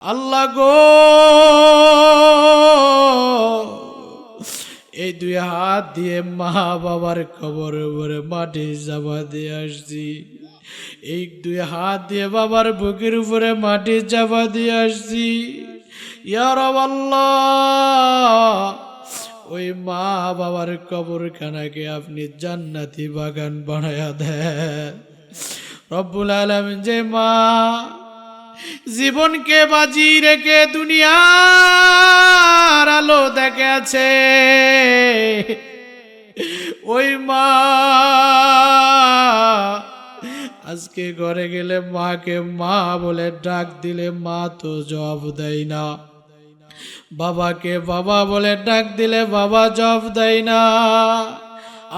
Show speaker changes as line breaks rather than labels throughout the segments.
আল্লাহ গো, এই দুই হাত দিয়ে মা বাবার কবরের উপরে মাটি চাপা দিয়ে আসছি। এই দুই হাত দিয়ে বাবার বুকের উপরে মাটি চাপা দিয়ে আসছি। ইয়া আল্লাহ, ওই মা বাবার কবরখানাকে আপনি জান্নাতি বাগান বানায়া দেন রব্বুল আলামিন। যে মা জীবনকে বাজি রেখে দুনিয়ার আলো দেখে আছে, ওই মা আজকে ঘরে গেলে মাকে মা বলে ডাক দিলে মা তো জবাব দেয় না, বাবাকে বাবা বলে ডাক দিলে বাবা জবাব দেয় না।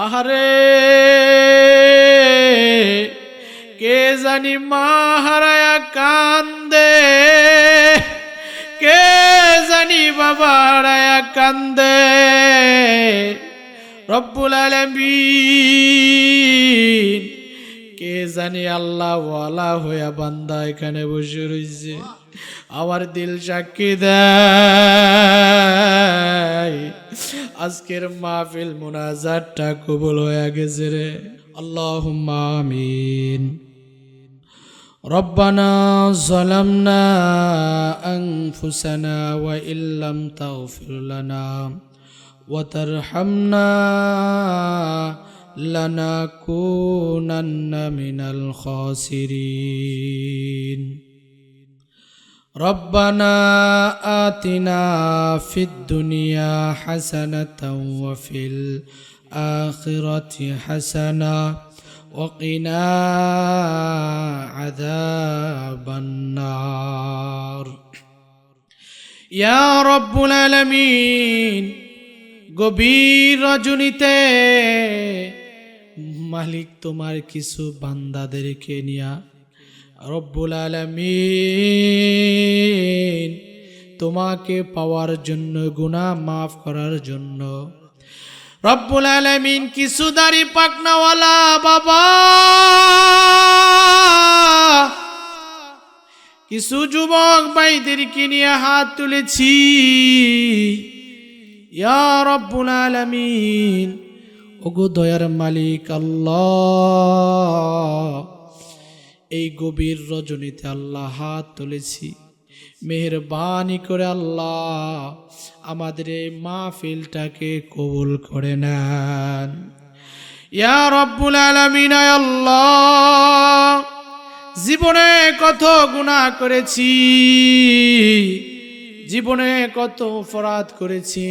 আহারে, কে জানি মা হারায়া কান্দে, কে জানি বাবা হারায়া কান্দে। রব্বুল আলামিন, কে জানি আল্লাহ ওয়ালা হইয়া বান্দা এখানে বসে রয়েছে। আমার দিল সাক্ষী দেয় আজকের মাহফিল মুনাজাতটা কবুল হয়ে গেছে রে। আল্লাহুম্মা আমিন। রব্বানা যালামনা আনফুসানা ওয়া ইল্লাম তাগফির লানা ওয়া তারহামনা লানাকুনান্না মিনাল খাসিরিন। রব্বানা আতিনা ফিদ দুনিয়া হাসানাতাও ওয়া ফিল আখিরাতি হাসানা ওয়া কিনা আযাবান নার। ইয়া রব্বুল আলামিন, গভীর রজনীতে মালিক তোমার কিছু বান্দাদেরকে নিয়া রব্বুল আলামিন তোমাকে পাওয়ার জন্য, গুনাহ মাফ করার জন্য রব্বুল আলামিন কিছু দাড়ি পাকনাওয়ালা বাবা, কিছু যুবক ভাইদেরকে নিয়ে হাত তুলেছি। ইয়া রব্বুল আলামিন, ওগো দয়ার মালিক আল্লাহ, এই গভীর রজনীতে আল্লাহ হাত তুলেছি, মেহেরবানি করে আল্লাহ আমাদের এই মাহফিলটাকে কবুল করে নেন। ইয়া রব্বুল আলামিন, আল্লাহ জীবনে কত গুনাহ করেছি, জীবনে কত অপরাধ করেছি,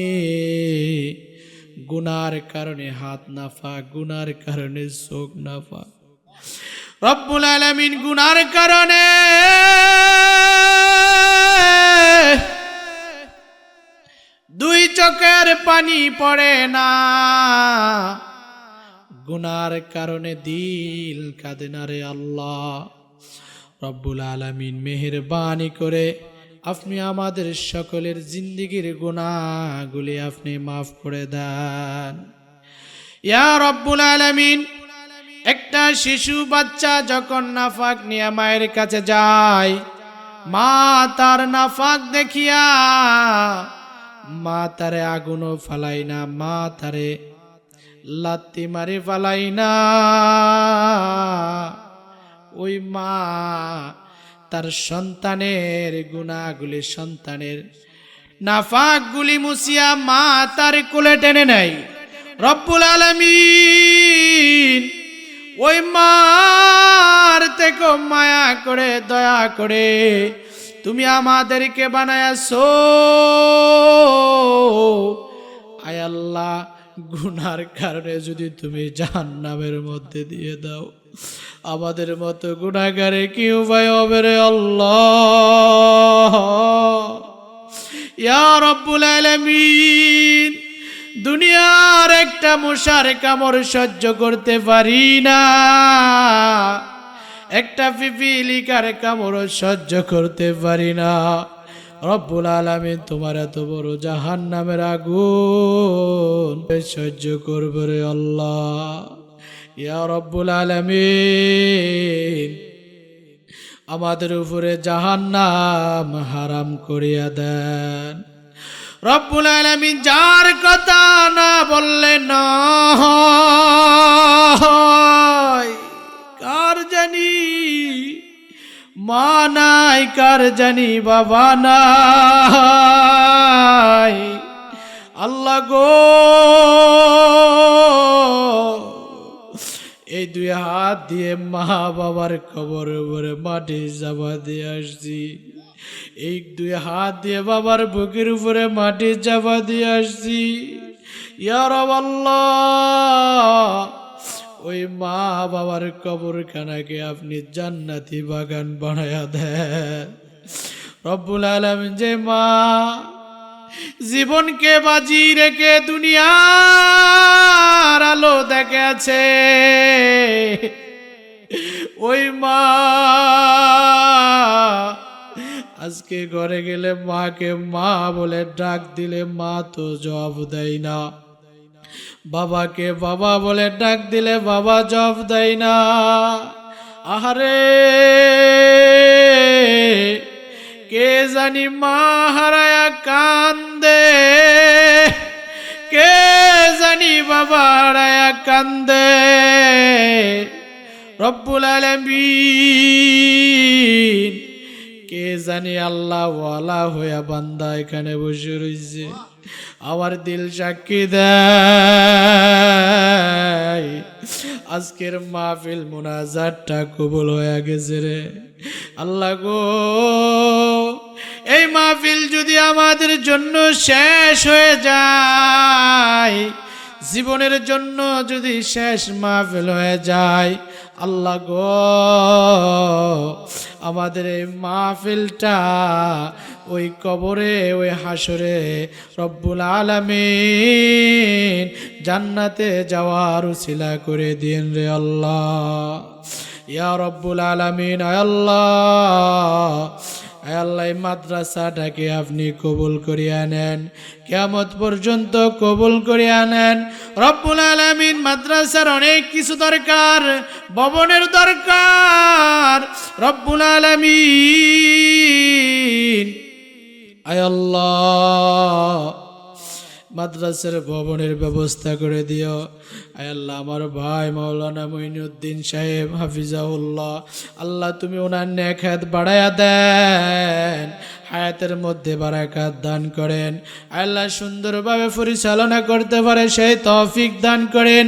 গুনার কারণে হাত নাফাক, গুনার কারণে চোখ নাফাক। রব্বুল আলামিন, গুনার কারণে দুই চোখের পানি পড়ে না, গুনার কারণে দিল কাঁদে না রে আল্লাহ। রব্বুল আলামিন, মেহেরবানি করে আপনি আমাদের সকলের জিন্দেগির গুনাহগুলি আপনি মাফ করে দেন। ইয়া রব্বুল আলামিন, একটা শিশু বাচ্চা যখন নাফাক নিয়ে মায়ের কাছে যায়, মা তার নাফাক দেখিয়া মা তারে আগুনও ফালাই না, মা তারে লাত্তি মারি ফালাই না। ওই মা তার সন্তানের গুনাহগুলি, সন্তানের নাফাকগুলি মুছিয়া মা তার কোলে টেনে নেয়। রব্বুল আলামিন, ওই মার থেকে মায়া করে, দয়া করে তুমি আমাদেরকে বানায়াছো। আয় আল্লাহ, গুনার কারণে যদি তুমি জাহান্নামের মধ্যে দিয়ে দাও, আমাদের মতো গুনাহগারে কি উপায় হবে রে আল্লাহ। ইয়া রব্বুল আলামিন, দুনিয়ার একটা মশার কামড় সহ্য করতে পারি না, একটা পিপিলিকার কামড় সহ্য করতে পারি না। রব্বুল আলামিন, তোমার এত বড় জাহান্নামের আগুন সহ্য করবে রে আল্লাহ। ইয়া রব্বুল আলামিন, আমাদের উপরে জাহান্নাম হারাম করিয়া দেন। রব্বুল আলামিন যার কথা না বললে না হয়, কার জানি মা নাই, কার জানি বাবা নাই, আল্লাহ গো এই দুই হাত দিয়ে মা বাবার কবর উপরে মাটি চাপা দিয়ে আসছি, এই দুই হাত দিয়ে বাবার বুকের উপরে মাটি চাপা দিয়ে আসছি। ইয়া আল্লাহ, ওই মা বাবার কবরখানাকে আপনি জান্নাতি বাগান বানায়া দেন। রব্বুল আলামিন যে মা জীবনকে বাজি রেখে দুনিয়ার আলো দেখে আছে, ওই মা আজকে ঘরে গেলে মাকে মা বলে ডাক দিলে মা তো জবাব দেয় না, বাবাকে বাবা বলে ডাক দিলে বাবা জবাব দেয় না। আহারে কে জানি মা হারায়া কান্দে, কে জানি বাবা হারায়া কান্দে। রব্বুল আলামিন কে জানি আল্লাহ ওয়ালা হইয়া বান্দা এখানে বসে রয়েছে, আমার দিল সাক্ষী দেয় আজকের মাহফিল মুনাজাতটা কবুল হয়ে গেছে রে আল্লাহ গো। এই মাহফিল যদি আমাদের জন্য শেষ হয়ে যায়, জীবনের জন্য যদি শেষ মাহফিল হয়ে যায়, আল্লাহ গো আমাদের এই মাহফিলটা ওই কবরে ওই হাসরে রব্বুল আলামিন জান্নাতে যাওয়ার উসিলা করে দিন রে আল্লাহ। ইয়া রব্বুল আলামিন, আয় আল্লাহ, আয় আল্লাহ, এই মাদ্রাসাটাকে আপনি কবুল করিয়া নেন, কিয়ামত পর্যন্ত কবুল করিয়া নেন। রব্বুল আলামিন মাদ্রাসার অনেক কিছু দরকার, ভবনের দরকার। রব্বুল আলামিন, আয় আল্লাহ, মাদ্রাসার ভবনের ব্যবস্থা করে দিও। আয় আল্লাহ, আমার ভাই মাওলানা মুঈনুদ্দিন সাহেব হাফিজাহুল্লাহ, আল্লাহ তুমি ওনার নেক হায়াত বাড়ায়া দেন, হায়াতের মধ্যে বারাকাত দান করেন। আল্লাহ সুন্দরভাবে পরিচালনা করতে পারে সেই তৌফিক দান করেন।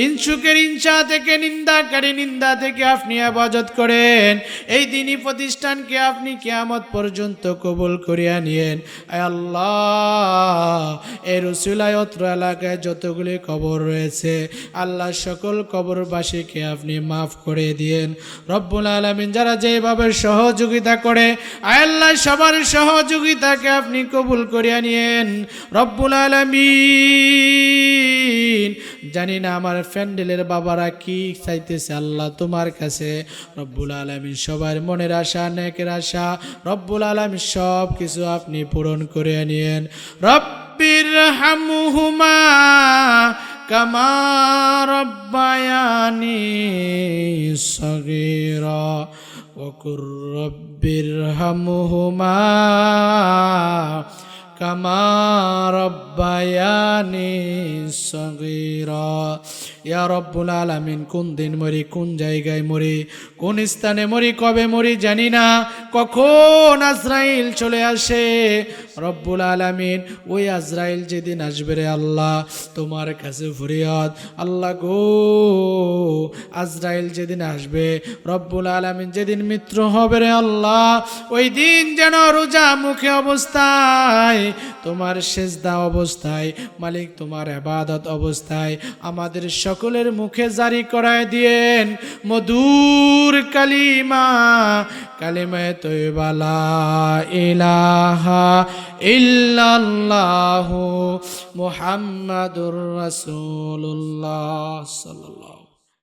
ইনসুকের ইনসা থেকে, নিন্দাকারী নিন্দা থেকে আপনি হেফাজত করেন। এই দিনী প্রতিষ্ঠানকে আপনি কিয়ামত পর্যন্ত কবুল করিয়া নিয়েন। আয় আল্লাহ, এর উসিলায় অত্র এলাকায় যতগুলি কবর রয়েছে আল্লাহ সকল কবরবাসীকে আপনি মাফ করে দিয়েন। রব্বুল আলামিন যারা যেভাবে সহযোগিতা করে আয় আল্লাহ সবার সহযোগিতাকে আপনি কবুল করিয়া নিয়েন। রব্বুল আলামিন, জানি না আমার প্যান্ডেলের বাবারা কি চাইতেছে আল্লাহ তোমার কাছে। রব্বুল আলামিন সবার মনের আশা, নেকের আশা রব্বুল আলামিন সব কিছু আপনি পূরণ করে নিয়েন। রব্বিরহামহুমা কামা রব্বায়ানি সগীরা ওয়াকুর রব্বিরহামহুমা কামা রব্বায়ানি সগীরা। ইয়া রব্বুল আলামিন, কোন দিন মরি, কোন জায়গায় মরি, কোন স্থানে মরি, কবে মরি জানি না, কখন আজরাইল চলে আসে। রব্বুল আলামিন, ওই আজরাইল যেদিন আসবে রে আল্লাহ তোমার কাছে ফরিয়াদ, আল্লাহ গো আজরাইল যেদিন আসবে, রব্বুল আলামিন যেদিন মৃত্যু হবে রে আল্লাহ, ওই দিন যেন রোজা মুখে অবস্থায়, তোমার সেজদা অবস্থায়, মালিক তোমার ইবাদত অবস্থায় আমাদের সকলের মুখে জারি করায় দিয়েন মধুর কালিমা, কালিমায়ে তয়্যিবা লা ইলাহা ইল্লাল্লাহু মুহাম্মাদুর রাসূলুল্লাহ সাল্লাল্লাহু